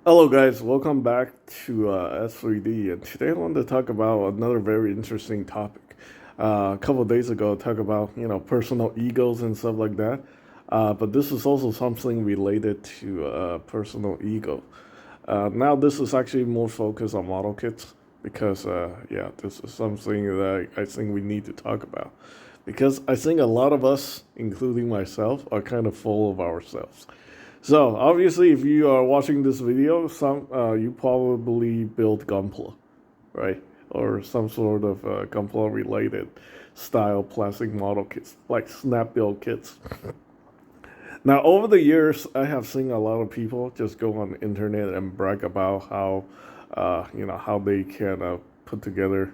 Hello guys, welcome back to S3D, and today I want to talk about another very interesting topic. A couple of days ago, I talked about personal egos and stuff like that, but this is also something related to personal ego. Now this is actually more focused on model kits because this is something that I think we need to talk about because I think a lot of us, including myself, are kind of full of ourselves. So obviously, if you are watching this video, you probably built Gunpla, right, or some sort of Gunpla related style plastic model kits, like snap build kits. Now, over the years, I have seen a lot of people just go on the internet and brag about how, how they can put together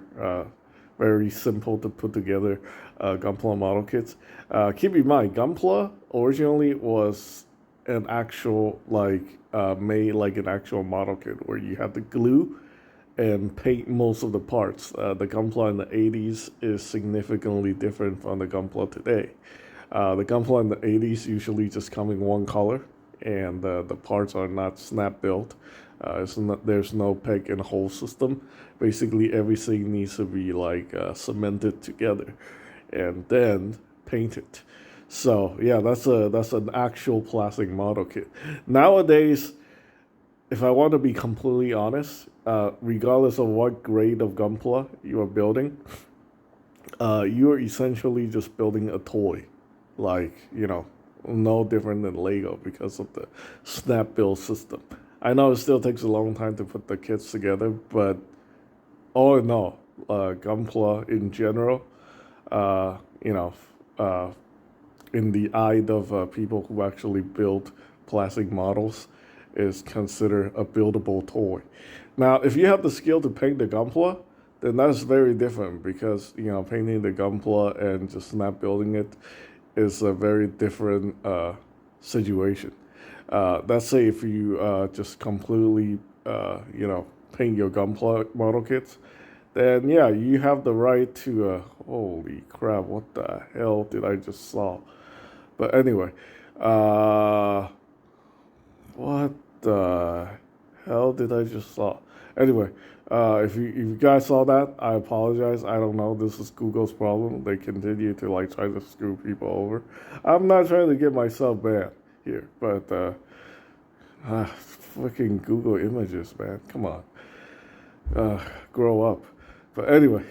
very simple to put together Gunpla model kits. Keep in mind, Gunpla originally was an actual made like an actual model kit where you had to glue and paint most of the parts. The Gunpla in the 80s is significantly different from the Gunpla today. The Gunpla in the 80s usually just come in one color, and the parts are not snap built. There's no peg and hole system. Basically, everything needs to be cemented together, and then painted. So yeah, that's an actual plastic model kit. Nowadays, if I want to be completely honest, regardless of what grade of Gunpla you are building, you are essentially just building a toy, no different than Lego because of the snap build system. I know it still takes a long time to put the kits together, but all in all, Gunpla in general, uh, you know, uh, in the eye of people who actually build plastic models, is considered a buildable toy. Now, if you have the skill to paint the Gunpla, then that's very different because painting the Gunpla and just not building it is a very different situation. Let's say if you just completely paint your Gunpla model kits, then yeah, you have the right to. Holy crap! What the hell did I just saw? But anyway, uh, what the hell did I just saw? Anyway, if you guys saw that, I apologize. I don't know. This is Google's problem. They continue to try to screw people over. I'm not trying to get myself banned here, but freaking Google Images, man. Come on, grow up. But anyway,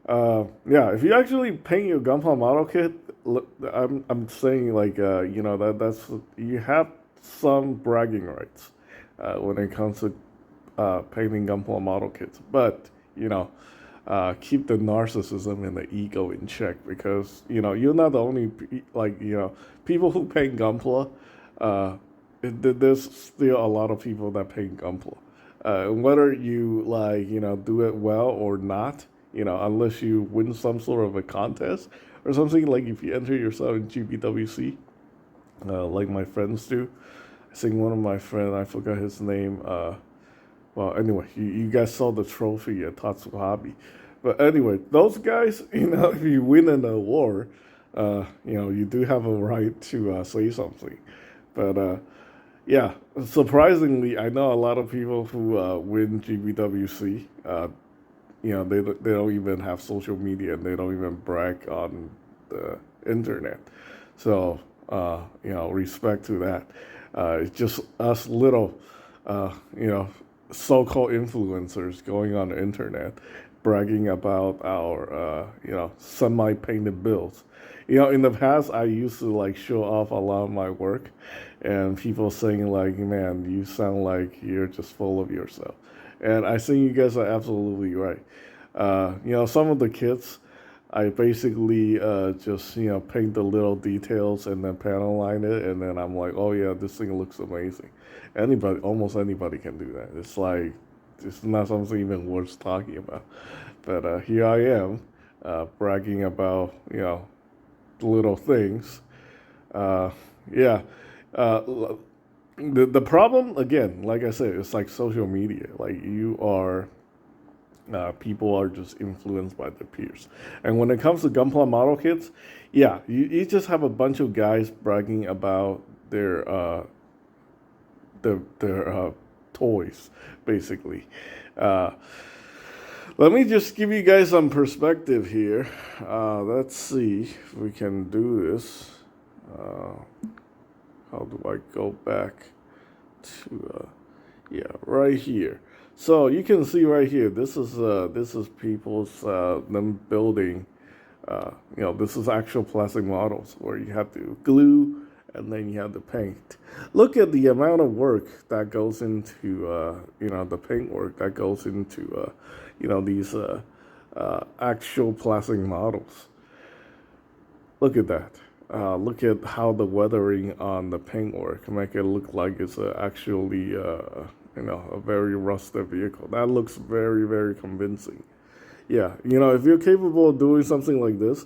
yeah, if you actually paint your Gunpla model kit, I'm saying that's you have some bragging rights when it comes to painting Gunpla model kits, but keep the narcissism and the ego in check because you're not the only people who paint Gunpla. Uh, there's still a lot of people that paint Gunpla. Whether you do it well or not, unless you win some sort of a contest or something, like if you enter yourself in GBWC, like my friends do. I think one of my friends, I forgot his name. Well, anyway, you guys saw the trophy at Tatsuhabi. But anyway, those guys, if you win an award, you do have a right to say something. But yeah, surprisingly, I know a lot of people who win GBWC. They don't even have social media and they don't even brag on the internet. So respect to that. It's just us little, uh, you know, so-called influencers going on the internet bragging about our semi-painted builds. In the past I used to show off a lot of my work, and people saying man, you sound like you're just full of yourself. And I think you guys are absolutely right. Some of the kits, I basically just paint the little details and then panel line it, and then I'm like, oh yeah, this thing looks amazing. Almost anybody can do that. It's not something even worth talking about. But here I am, bragging about little things. Uh, yeah. Uh, the problem again, like I said, it's like social media. Like you are people are just influenced by their peers. And when it comes to Gunpla model kits, yeah, you just have a bunch of guys bragging about their toys, basically. Let me just give you guys some perspective here. Let's see if we can do this. How do I go back to yeah, right here? So you can see right here. This is people's them building. This is actual plastic models where you have to glue and then you have to paint. Look at the amount of work that goes into the paint work that goes into these actual plastic models. Look at that. Look at how the weathering on the paintwork make it look like it's actually a very rusted vehicle. That looks very, very convincing. Yeah, if you're capable of doing something like this,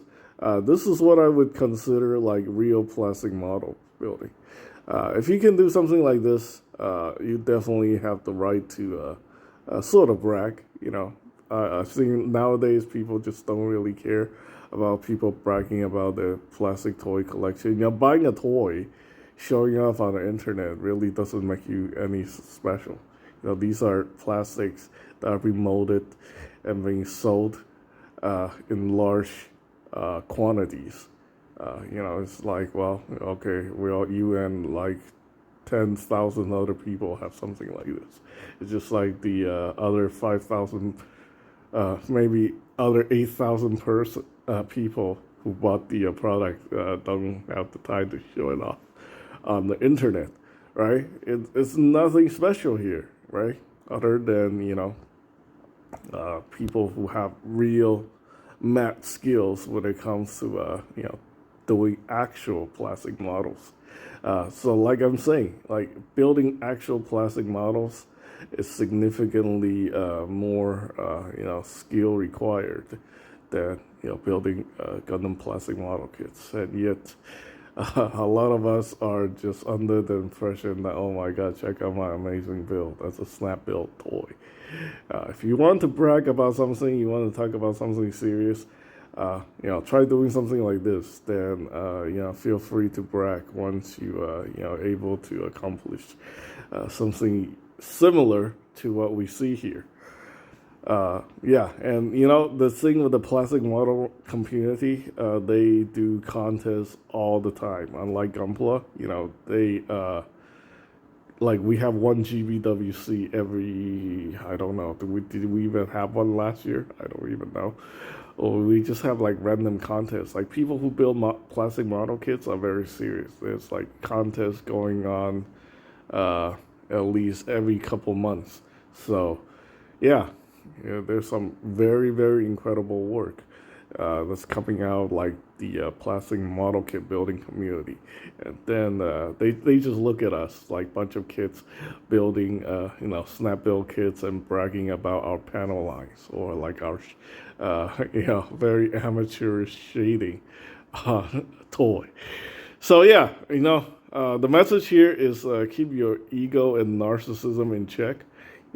this is what I would consider like real plastic model building. If you can do something like this, you definitely have the right to sort of brag. I've seen nowadays people just don't really care about people bragging about their plastic toy collection. Buying a toy, showing off on the internet really doesn't make you any special. These are plastics that are being molded and being sold in large quantities. It's like, well, okay, you and like 10,000 other people have something like this. It's just like the other 5,000, maybe other 8,000 people who bought the product don't have the time to show it off on the internet, right? It's nothing special here, right? Other than, people who have real math skills when it comes to, doing actual plastic models. So like I'm saying, like building actual plastic models is significantly more, skill required than, building Gundam plastic model kits. And yet, a lot of us are just under the impression that, oh my God, check out my amazing build. That's a snap build toy. If you want to brag about something, you want to talk about something serious, try doing something like this. Then, feel free to brag once you, able to accomplish something similar to what we see here. And the thing with the plastic model community, they do contests all the time. Unlike Gunpla, they like we have one GBWC every, I don't know, did we even have one last year? I don't even know. Or we just have like random contests. Like people who build plastic model kits are very serious. There's like contests going on at least every couple months. So there's some very, very incredible work that's coming out, like the plastic model kit building community. And then they just look at us like a bunch of kids building, snap build kits and bragging about our panel lines or like our, very amateurish shading toy. So the message here is keep your ego and narcissism in check.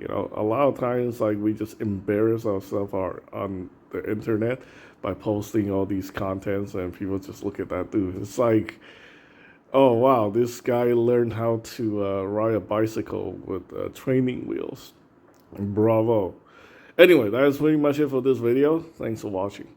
A lot of times, like, we just embarrass ourselves on the internet by posting all these contents, and people just look at that, dude. It's like, oh, wow, this guy learned how to ride a bicycle with training wheels. Bravo. Anyway, that is pretty much it for this video. Thanks for watching.